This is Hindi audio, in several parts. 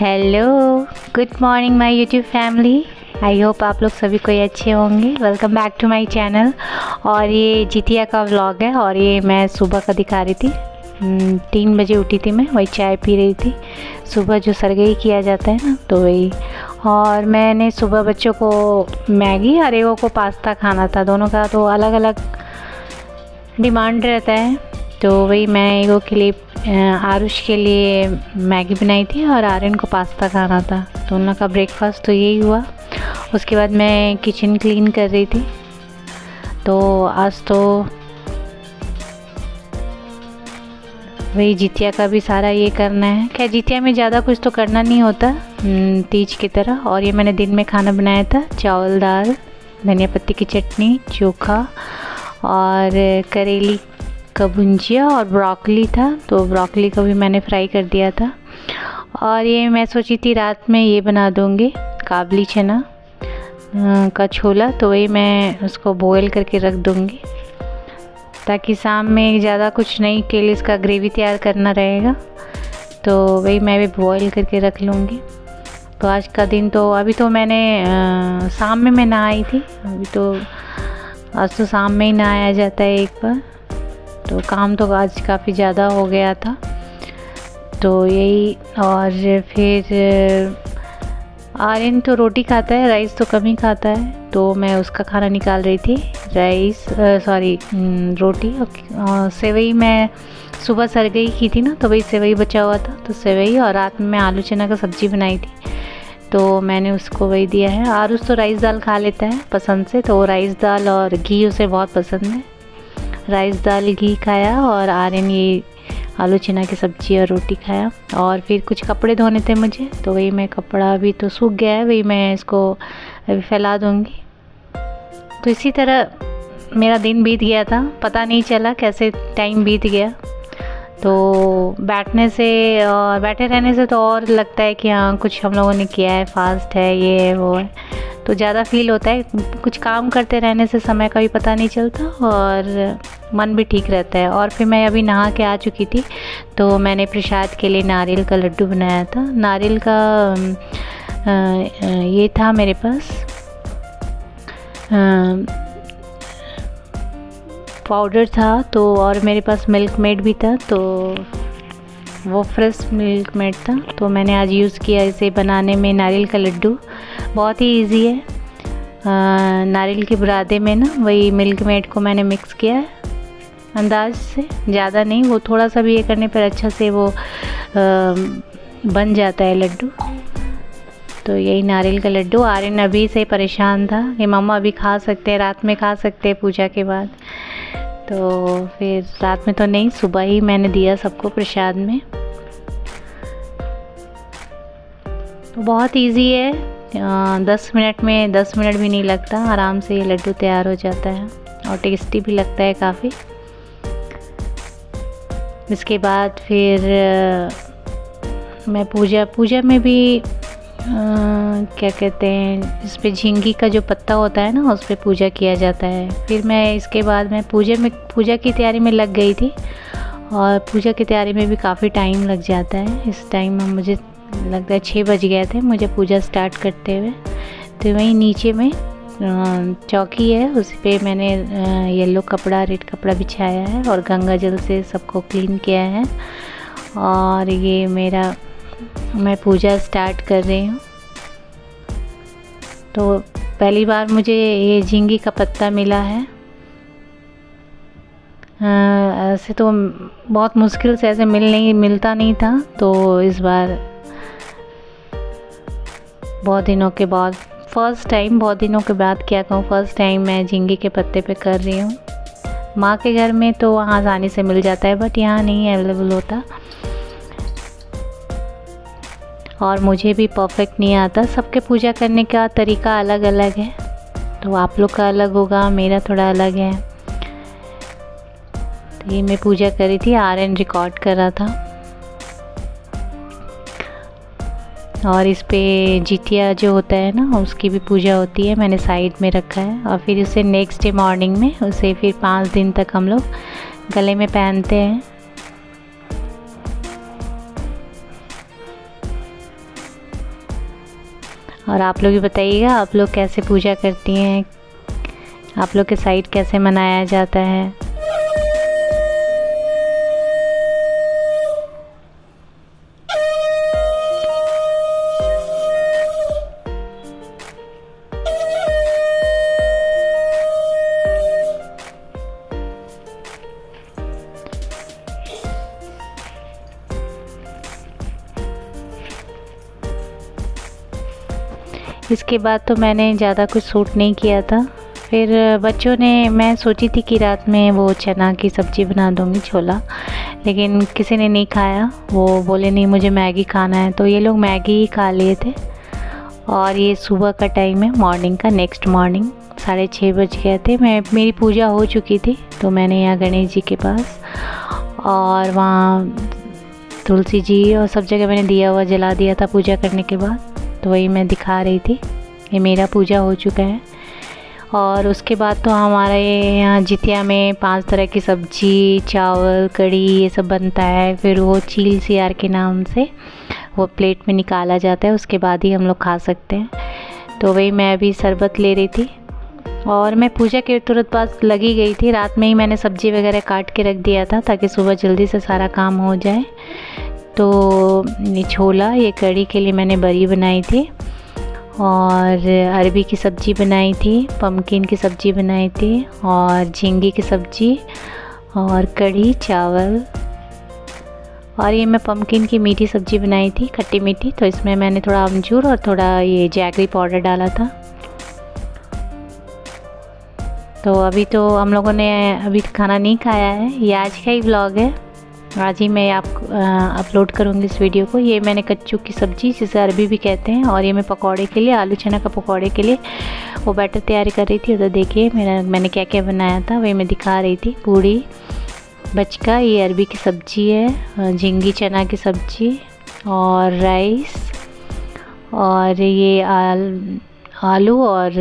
Hello, good morning my YouTube family. I hope आप लोग सभी कोई अच्छे होंगे। Welcome back to my channel. और ये जितिया का व्लॉग है और ये मैं सुबह का दिखा रही थी। 3 बजे उठी थी मैं, वही चाय पी रही थी। सुबह जो सरगई किया जाता है ना, तो वही। और मैंने सुबह बच्चों को मैगी और एगो को पास्ता खाना था। दोनों का तो अलग अलग डिमांड रहता है, तो वही मैं एगो के लिए आरुष के लिए मैगी बनाई थी और आर्यन को पास्ता खाना था। तो उन लोग का ब्रेकफास्ट तो यही हुआ। उसके बाद मैं किचन क्लीन कर रही थी। तो आज तो वही जितिया का भी सारा ये करना है। खैर जितिया में ज़्यादा कुछ तो करना नहीं होता तीज की तरह। और ये मैंने दिन में खाना बनाया था, चावल दाल, धनिया पत्ती की चटनी, चोखा और करेली का भुंजिया और ब्रोकली था। तो ब्रोकली को भी मैंने फ्राई कर दिया था। और ये मैं सोची थी रात में ये बना दूँगी काबली चना का छोला। तो वही मैं उसको बॉयल करके रख दूँगी, ताकि शाम में ज़्यादा कुछ नहीं के लिए इसका ग्रेवी तैयार करना रहेगा। तो वही मैं भी बॉयल करके रख लूँगी। तो आज का दिन तो अभी तो मैंने शाम में मैं नहाई थी। अभी तो आज तो शाम में ही नहाया जाता है एक बार। तो काम तो आज काफ़ी ज़्यादा हो गया था, तो यही। और फिर आर्यन तो रोटी खाता है, राइस तो कम ही खाता है। तो मैं उसका खाना निकाल रही थी, रोटी और सेवई। मैं सुबह सरगई की थी ना, तो वही सेवई बचा हुआ था, तो सेवई। और रात में मैं आलू चना का सब्ज़ी बनाई थी, तो मैंने उसको वही दिया है। आरुष तो राइस दाल खा लेता है पसंद से, तो राइस दाल और घी उसे बहुत पसंद है। राइस दाल घी खाया और आर्यन ये आलू चना की सब्ज़ी और रोटी खाया। और फिर कुछ कपड़े धोने थे मुझे, तो वही मैं कपड़ा अभी तो सूख गया है, वही मैं इसको अभी फैला दूँगी। तो इसी तरह मेरा दिन बीत गया था, पता नहीं चला कैसे टाइम बीत गया। तो बैठे रहने से तो और लगता है कि हाँ कुछ हम लोगों ने किया है, फास्ट है, ये है वो है, तो ज़्यादा फील होता है। कुछ काम करते रहने से समय का भी पता नहीं चलता और मन भी ठीक रहता है। और फिर मैं अभी नहा के आ चुकी थी, तो मैंने प्रसाद के लिए नारियल का लड्डू बनाया था। नारियल का ये था मेरे पास पाउडर था, तो और मेरे पास मिल्क मेड भी था, तो वो फ्रेश मिल्क मेड था। तो मैंने आज यूज़ किया इसे बनाने में नारियल का लड्डू। बहुत ही इजी है। नारियल के बुरादे में ना वही मिल्क मेड को मैंने मिक्स किया है अंदाज से, ज़्यादा नहीं। वो थोड़ा सा भी ये करने पर अच्छा से वो बन जाता है लड्डू। तो यही नारियल का लड्डू। आर्यन अभी से परेशान था कि मम्मा अभी खा सकते हैं, रात में खा सकते हैं पूजा के बाद। तो फिर रात में तो नहीं, सुबह ही मैंने दिया सबको प्रसाद में। तो बहुत इजी है, 10 मिनट भी नहीं लगता, आराम से ये लड्डू तैयार हो जाता है और टेस्टी भी लगता है काफ़ी। इसके बाद फिर मैं पूजा में भी क्या कहते हैं, इस पे झींगी का जो पत्ता होता है ना, उस पे पूजा किया जाता है। फिर मैं इसके बाद मैं पूजा की तैयारी में लग गई थी। और पूजा की तैयारी में भी काफ़ी टाइम लग जाता है। इस टाइम में मुझे लगता है 6 बज गए थे मुझे पूजा स्टार्ट करते हुए। तो वहीं नीचे में चौकी है, उस पर मैंने येलो कपड़ा, रेड कपड़ा बिछाया है और गंगा जल से सबको क्लीन किया है। और ये मैं पूजा स्टार्ट कर रही हूँ। तो पहली बार मुझे ये झींगी का पत्ता मिला है। ऐसे तो बहुत मुश्किल से ऐसे मिलता नहीं था। तो इस बार बहुत दिनों के बाद बहुत दिनों के बाद क्या कहूँ, फर्स्ट टाइम मैं झींगी के पत्ते पे कर रही हूँ। माँ के घर में तो वहाँ आसानी से मिल जाता है, बट यहाँ नहीं अवेलेबल होता। और मुझे भी परफेक्ट नहीं आता। सबके पूजा करने का तरीका अलग अलग है, तो आप लोग का अलग होगा, मेरा थोड़ा अलग है। तो ये मैं पूजा कर रही थी, आर्यन रिकॉर्ड कर रहा था। और इस पे जितिया जो होता है ना, उसकी भी पूजा होती है, मैंने साइड में रखा है। और फिर उसे नेक्स्ट डे मॉर्निंग में उसे फिर 5 दिन तक हम लोग गले में पहनते हैं। और आप लोग भी बताइएगा आप लोग कैसे पूजा करती हैं, आप लोग के साइड कैसे मनाया जाता है। इसके बाद तो मैंने ज़्यादा कुछ सूट नहीं किया था। फिर बच्चों ने, मैं सोची थी कि रात में वो चना की सब्ज़ी बना दूँगी, छोला, लेकिन किसी ने नहीं खाया। वो बोले नहीं मुझे मैगी खाना है, तो ये लोग मैगी ही खा लिए थे। और ये सुबह का टाइम है, मॉर्निंग का, नेक्स्ट मॉर्निंग 6:30 बज गए थे। मेरी पूजा हो चुकी थी, तो मैंने यहाँ गणेश जी के पास और वहाँ तुलसी जी और सब जगह मैंने दिया हुआ जला दिया था पूजा करने के बाद। तो वही मैं दिखा रही थी, ये मेरा पूजा हो चुका है। और उसके बाद तो हमारे यहाँ जितिया में 5 तरह की सब्जी, चावल, कढ़ी ये सब बनता है। फिर वो चील सियार के नाम से वो प्लेट में निकाला जाता है, उसके बाद ही हम लोग खा सकते हैं। तो वही मैं अभी शरबत ले रही थी और मैं पूजा के तुरंत बाद लगी गई थी। रात में ही मैंने सब्ज़ी वगैरह काट के रख दिया था ताकि सुबह जल्दी से सारा काम हो जाए। तो ये छोला, ये कढ़ी के लिए मैंने बड़ी बनाई थी और अरबी की सब्ज़ी बनाई थी, पम्पकिन की सब्ज़ी बनाई थी और झींगे की सब्ज़ी और कढ़ी चावल। और ये मैं पम्पकिन की मीठी सब्ज़ी बनाई थी, खट्टी मीठी। तो इसमें मैंने थोड़ा अमचूर और थोड़ा ये जैगरी पाउडर डाला था। तो अभी तो हम लोगों ने अभी खाना नहीं खाया है, ये आज का ही व्लॉग है, आज ही मैं अपलोड करूँगी इस वीडियो को। ये मैंने कच्चू की सब्ज़ी, जिसे अरबी भी कहते हैं, और ये मैं पकौड़े के लिए, आलू चना का पकौड़े के लिए वो बैटर तैयारी कर रही थी। तो देखिए मैंने क्या क्या बनाया था, वही मैं दिखा रही थी। पूड़ी, बचका, ये अरबी की सब्ज़ी है, झींगी चना की सब्ज़ी और राइस, और ये आलू और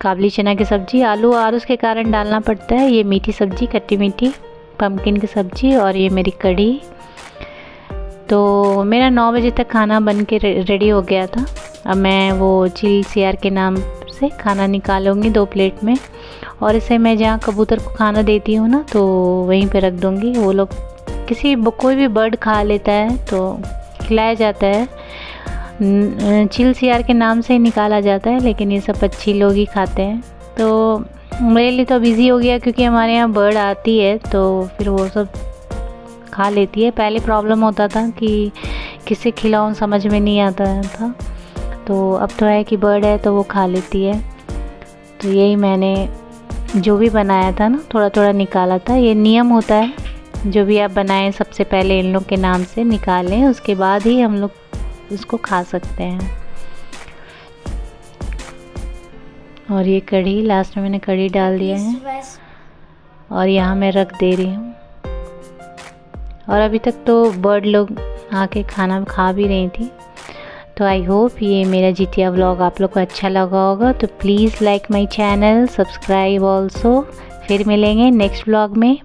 काबली चना की सब्ज़ी। आलू और उसके कारण डालना पड़ता है। ये मीठी सब्ज़ी, खट्टी मीठी पम्पकिन की सब्ज़ी, और ये मेरी कढ़ी। तो मेरा 9 बजे तक खाना बन के रेडी हो गया था। अब मैं वो चील सियार के नाम से खाना निकालूंगी 2 प्लेट में, और इसे मैं जहाँ कबूतर को खाना देती हूँ ना, तो वहीं पे रख दूँगी। वो लोग कोई भी बर्ड खा लेता है तो खिलाया जाता है। चील सियार के नाम से ही निकाला जाता है, लेकिन ये सब पक्षी लोग ही खाते हैं। तो मेरे लिए तो अब ईज़ी हो गया, क्योंकि हमारे यहाँ बर्ड आती है तो फिर वो सब खा लेती है। पहले प्रॉब्लम होता था कि किसे खिलाऊं, समझ में नहीं आता था। तो अब तो है कि बर्ड है तो वो खा लेती है। तो यही मैंने जो भी बनाया था ना, थोड़ा थोड़ा निकाला था। ये नियम होता है, जो भी आप बनाएं सबसे पहले इन लोग के नाम से निकालें, उसके बाद ही हम लोग उसको खा सकते हैं। और ये कढ़ी, लास्ट में मैंने कढ़ी डाल दिया है और यहाँ मैं रख दे रही हूँ। और अभी तक तो बर्ड लोग आके खाना खा भी रही थी। तो आई होप ये मेरा जितिया व्लॉग आप लोग को अच्छा लगा होगा। तो please like my channel, subscribe also. फिर मिलेंगे नेक्स्ट व्लॉग में।